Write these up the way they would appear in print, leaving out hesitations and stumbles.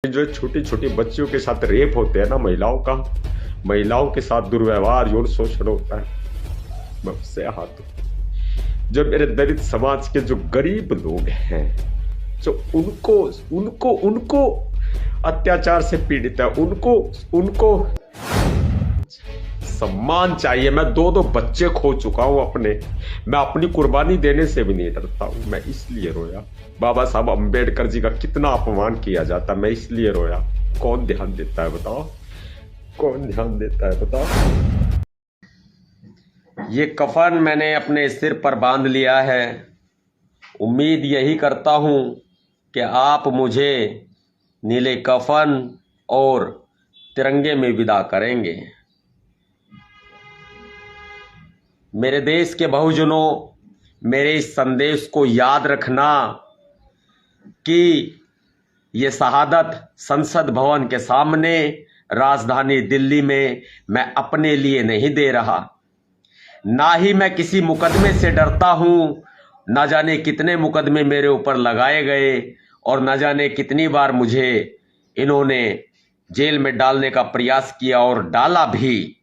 जो छोटी छोटी बच्चियों के साथ रेप होते हैं ना, महिलाओं के साथ दुर्व्यवहार, यौन शोषण होता है, मैं उससे आहत हूं। जो मेरे दलित समाज के जो गरीब लोग हैं, जो उनको अत्याचार से पीड़ित है, उनको सम्मान चाहिए। मैं दो बच्चे खो चुका हूं अपने, मैं अपनी कुर्बानी देने से भी नहीं डरता हूं। मैं इसलिए रोया, बाबा साहब अंबेडकर जी का कितना अपमान किया जाता, मैं इसलिए रोया। कौन ध्यान देता है बताओ, कौन ध्यान देता है बताओ। ये कफन मैंने अपने सिर पर बांध लिया है, उम्मीद यही करता हूं कि आप मुझे नीले कफन और तिरंगे में विदा करेंगे। मेरे देश के बहुजनों, मेरे इस संदेश को याद रखना कि ये शहादत संसद भवन के सामने राजधानी दिल्ली में मैं अपने लिए नहीं दे रहा, ना ही मैं किसी मुकदमे से डरता हूं। ना जाने कितने मुकदमे मेरे ऊपर लगाए गए और ना जाने कितनी बार मुझे इन्होंने जेल में डालने का प्रयास किया और डाला भी,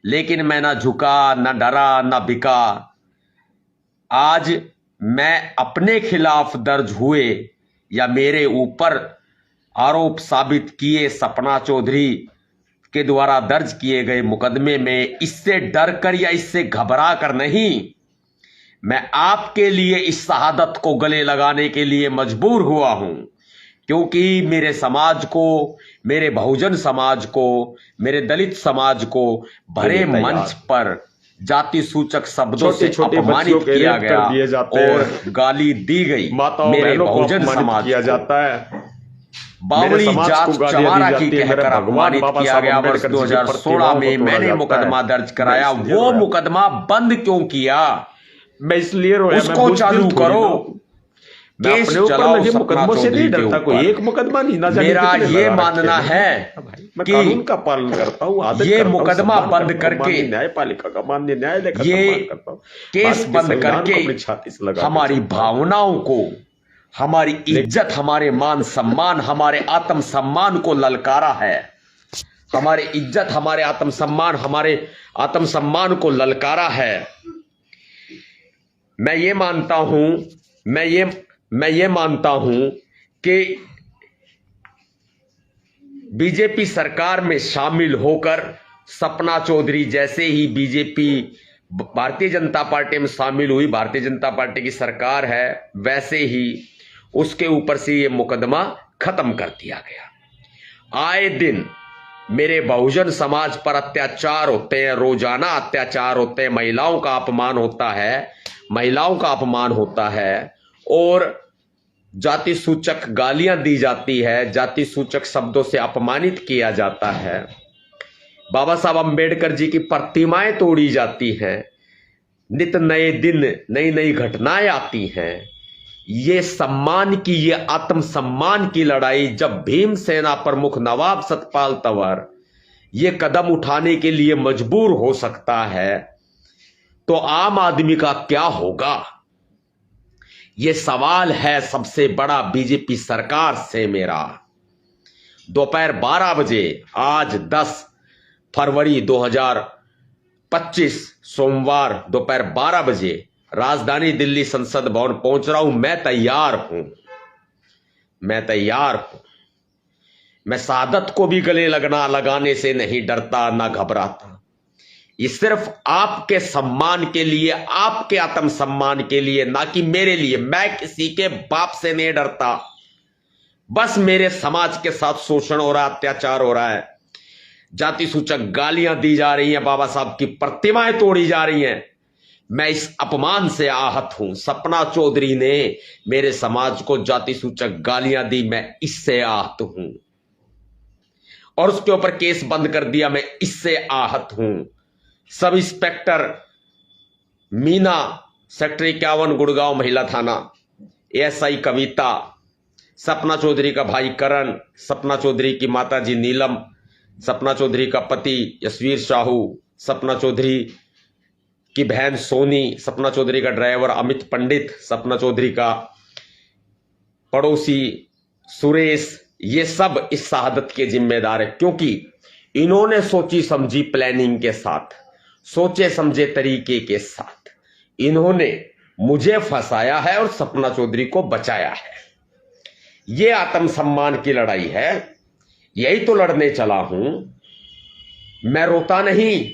लेकिन मैं ना झुका, ना डरा, ना बिका। आज मैं अपने खिलाफ दर्ज हुए या मेरे ऊपर आरोप साबित किए सपना चौधरी के द्वारा दर्ज किए गए मुकदमे में इससे डर कर या इससे घबरा कर नहीं, मैं आपके लिए इस शहादत को गले लगाने के लिए मजबूर हुआ हूं। क्योंकि मेरे समाज को, मेरे बहुजन समाज को, मेरे दलित समाज को भरे मंच पर जाति सूचक शब्दों से अपमानित किया गया और गाली दी गई। मेरे बहुजन समाज किया जाता है, बावड़ी जात चमारा की कहकर अपमानित किया गया। वर्ष 2016 में मैंने मुकदमा दर्ज कराया, वो मुकदमा बंद क्यों किया? मैं इसलिए रोया, उसको चालू करो, केस चलाओ। मुकदमों से नहीं डरता, कोई एक मुकदमा नहीं, ना मेरा ये मानना है मैं कानून का पालन करता हूँ, ये मुकदमा बंद करके, न्यायपालिका का मान्य न्यायालय का ये सम्मान करता हूँ, केस बंद करके हमारी भावनाओं को, हमारी इज्जत, हमारे मान सम्मान, हमारे आत्म सम्मान को ललकारा है। हमारे इज्जत, हमारे आत्म सम्मान को ललकारा है। मैं ये मानता हूं कि बीजेपी सरकार में शामिल होकर सपना चौधरी जैसे ही बीजेपी, भारतीय जनता पार्टी में शामिल हुई, भारतीय जनता पार्टी की सरकार है, वैसे ही उसके ऊपर से ये मुकदमा खत्म कर दिया गया। आए दिन मेरे बहुजन समाज पर अत्याचार होते हैं, रोजाना अत्याचार होते हैं, महिलाओं का अपमान होता है और जाति सूचक गालियां दी जाती है, जाति सूचक शब्दों से अपमानित किया जाता है, बाबा साहब अंबेडकर जी की प्रतिमाएं तोड़ी जाती हैं, नित नए दिन नई नई घटनाएं आती हैं। ये सम्मान की, ये आत्मसम्मान की लड़ाई जब भीमसेना प्रमुख नवाब सतपाल तंवर ये कदम उठाने के लिए मजबूर हो सकता है, तो आम आदमी का क्या होगा? ये सवाल है सबसे बड़ा बीजेपी सरकार से मेरा। दोपहर 12 बजे, आज 10 फरवरी 2025 सोमवार दोपहर 12 बजे राजधानी दिल्ली संसद भवन पहुंच रहा हूं। मैं तैयार हूं। मैं शहादत को भी गले लगाने से नहीं डरता, ना घबराता। ये सिर्फ आपके सम्मान के लिए, आपके आत्मसम्मान के लिए, ना कि मेरे लिए। मैं किसी के बाप से नहीं डरता, बस मेरे समाज के साथ शोषण हो रहा है, अत्याचार हो रहा है, जाति सूचक गालियां दी जा रही हैं, बाबा साहब की प्रतिमाएं तोड़ी जा रही हैं। मैं इस अपमान से आहत हूं। सपना चौधरी ने मेरे समाज को जाति सूचक गालियां दी, मैं इससे आहत हूं और उसके ऊपर केस बंद कर दिया, मैं इससे आहत हूं। Sub inspector Meena, sector 51 Gurgaon महिला थाना, एएसआई कविता, सपना चौधरी का भाई करण, सपना चौधरी की माताजी नीलम, सपना चौधरी का पति यशवीर साहू, सपना चौधरी की बहन सोनी, सपना चौधरी का ड्राइवर अमित पंडित, सपना चौधरी का पड़ोसी सुरेश, ये सब इस शहादत के जिम्मेदार है, क्योंकि इन्होंने सोची समझी प्लानिंग के साथ, सोचे समझे तरीके के साथ इन्होंने मुझे फंसाया है और सपना चौधरी को बचाया है। ये आत्मसम्मान की लड़ाई है, यही तो लड़ने चला हूं। मैं रोता नहीं।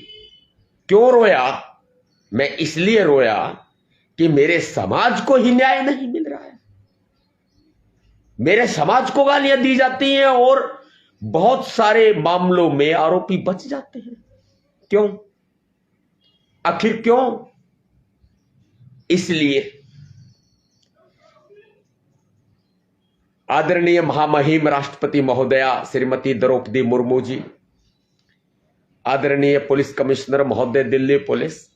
क्यों रोया? मैं इसलिए रोया कि मेरे समाज को ही न्याय नहीं मिल रहा है। मेरे समाज को गालियां दी जाती हैं और बहुत सारे मामलों में आरोपी बच जाते हैं। क्यों? आखिर क्यों? इसलिए आदरणीय महामहिम राष्ट्रपति महोदया श्रीमती द्रौपदी मुर्मू जी, आदरणीय पुलिस कमिश्नर महोदय दिल्ली पुलिस,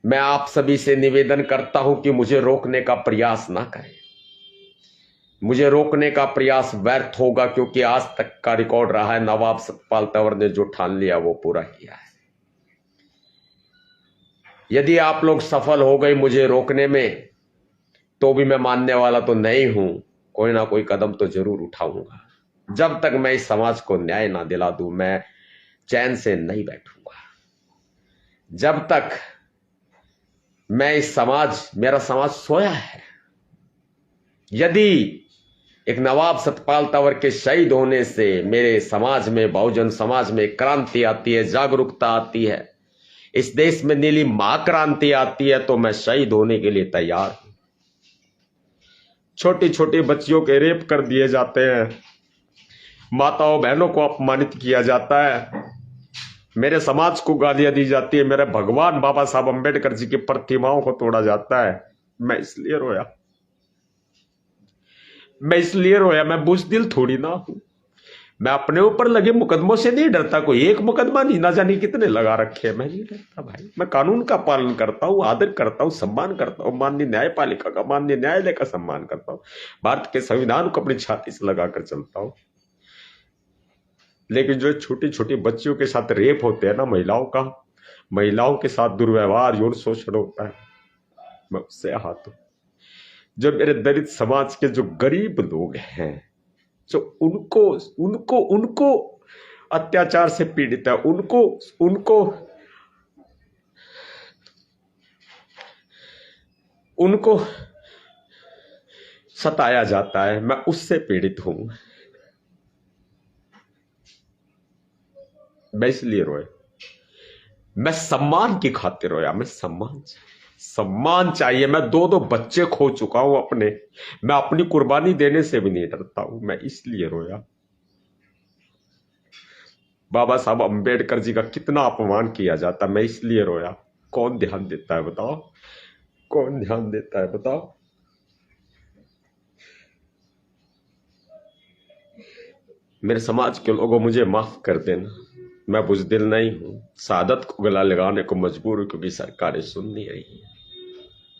मैं आप सभी से निवेदन करता हूं कि मुझे रोकने का प्रयास ना करें। मुझे रोकने का प्रयास व्यर्थ होगा, क्योंकि आज तक का रिकॉर्ड रहा है, नवाब सतपाल तंवर ने जो ठान लिया वो पूरा किया है। यदि आप लोग सफल हो गए मुझे रोकने में, तो भी मैं मानने वाला तो नहीं हूं, कोई ना कोई कदम तो जरूर उठाऊंगा। जब तक मैं इस समाज को न्याय ना दिला दूं, मैं चैन से नहीं बैठूंगा। जब तक मैं मेरा समाज सोया है। यदि एक नवाब सतपाल तंवर के शहीद होने से मेरे समाज में, बहुजन समाज में क्रांति आती है, जागरूकता आती है, इस देश में नीली महाक्रांति आती है, तो मैं शहीद होने के लिए तैयार हूं। छोटी छोटी बच्चियों के रेप कर दिए जाते हैं, माताओं बहनों को अपमानित किया जाता है, मेरे समाज को गालियां दी जाती है, मेरे भगवान बाबा साहब अंबेडकर जी की प्रतिमाओं को तोड़ा जाता है। मैं इसलिए रोया, मैं बुज़दिल थोड़ी ना हूं। मैं अपने ऊपर लगे मुकदमों से नहीं डरता। कोई एक मुकदमा नहीं, ना जाने कितने लगा रखे हैं। मैं नहीं डरता भाई। मैं कानून का पालन करता हूं, आदर करता हूं, सम्मान करता हूं, माननीय न्यायपालिका का, माननीय न्यायालय का सम्मान करता हूं, भारत के संविधान को अपनी छाती से लगाकर चलता हूं। लेकिन जो छोटी छोटी बच्चियों के साथ रेप होते हैं ना, महिलाओं के साथ दुर्व्यवहार, यौन शोषण होता है, मैं उससे आहत हूं। जो मेरे दलित समाज के जो गरीब लोग हैं, जो उनको अत्याचार से पीड़ित है, उनको सताया जाता है, मैं उससे पीड़ित हूं। मैं इसलिए रोया, मैं सम्मान की खातिर रोया। मैं सम्मान चाहिए। मैं दो बच्चे खो चुका हूं अपने, मैं अपनी कुर्बानी देने से भी नहीं डरता हूं। मैं इसलिए रोया। बाबा साहब अंबेडकर जी का कितना अपमान किया जाता, मैं इसलिए रोया। कौन ध्यान देता है बताओ? कौन ध्यान देता है बताओ? मेरे समाज के लोगों, मुझे माफ कर देना, मैं बुज़दिल नहीं हूं। शहादत को गला लगाने को मजबूर हूं, क्योंकि सरकारें सुन नहीं रही हैं।